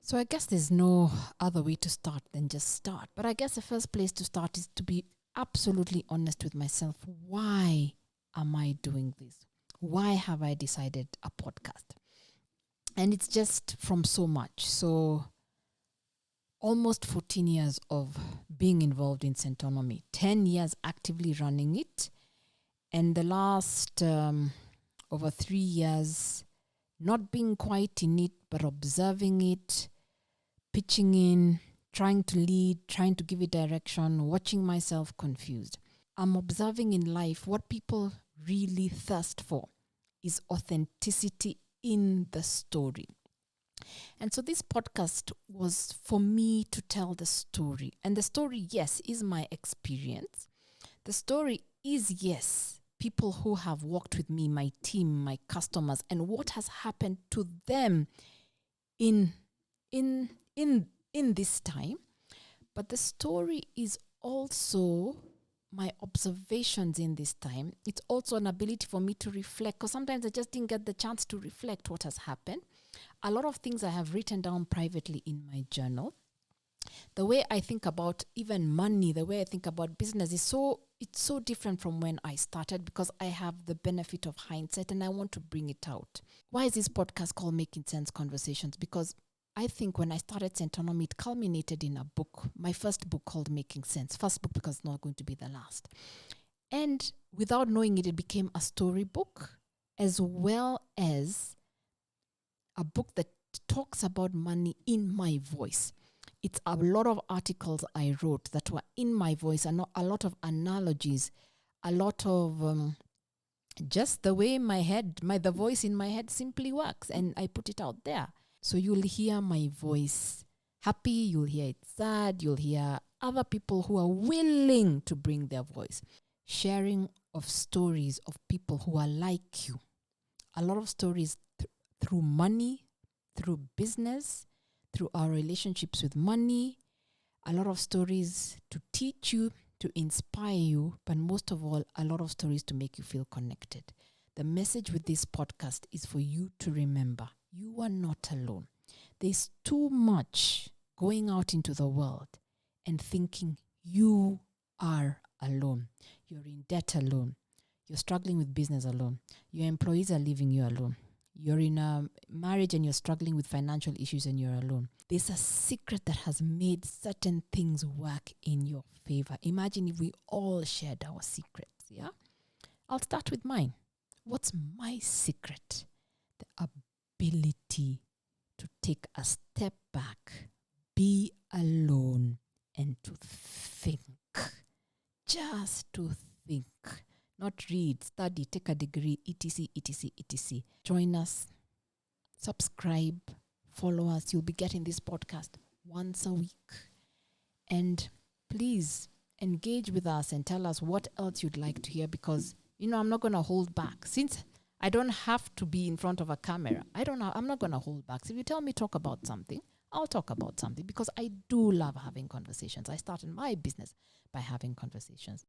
So I guess there's no other way to start than just start. But I guess the first place to start is to be absolutely honest with myself. Why am I doing this? Why have I decided a podcast? And it's just from so much. So almost 14 years of being involved in Centonomy, 10 years actively running it, and the last over 3 years not being quite in it, but observing it, pitching in, trying to lead, trying to give it direction, watching myself confused. I'm observing in life what people really thirst for is authenticity in the story. And so this podcast was for me to tell the story. And the story, yes, is my experience. The story is, yes, people who have worked with me, my team, my customers, and what has happened to them in this time. But the story is also my observations in this time. It's also an ability for me to reflect, because sometimes I just didn't get the chance to reflect what has happened. A lot of things I have written down privately in my journal. The way I think about even money, the way I think about business it's so different from when I started, because I have the benefit of hindsight and I want to bring it out. Why is this podcast called Making Sense Conversations? Because I think when I started Centonomy, it culminated in a book, my first book called Making Sense. First book because it's not going to be the last. And without knowing it, it became a storybook as well as a book that talks about money in my voice. It's a lot of articles I wrote that were in my voice, and a lot of analogies, a lot of just the way the voice in my head simply works, and I put it out there. So you'll hear my voice happy, you'll hear it sad, you'll hear other people who are willing to bring their voice. Sharing of stories of people who are like you. A lot of stories through money, through business, through our relationships with money. A lot of stories to teach you, to inspire you, but most of all, a lot of stories to make you feel connected. The message with this podcast is for you to remember you are not alone. There's too much going out into the world and thinking you are alone. You're in debt alone. You're struggling with business alone. Your employees are leaving you alone. You're in a marriage and you're struggling with financial issues and you're alone. There's a secret that has made certain things work in your favor. Imagine if we all shared our secrets, yeah? I'll start with mine. What's my secret? The ability to take a step back, be alone, and to think. Just to think. Not read, study, take a degree, etc., etc., etc. Join us, subscribe, follow us. You'll be getting this podcast once a week. And please engage with us and tell us what else you'd like to hear, because, I'm not going to hold back. Since I don't have to be in front of a camera, I'm not going to hold back. So if you tell me talk about something, I'll talk about something, because I do love having conversations. I started my business by having conversations.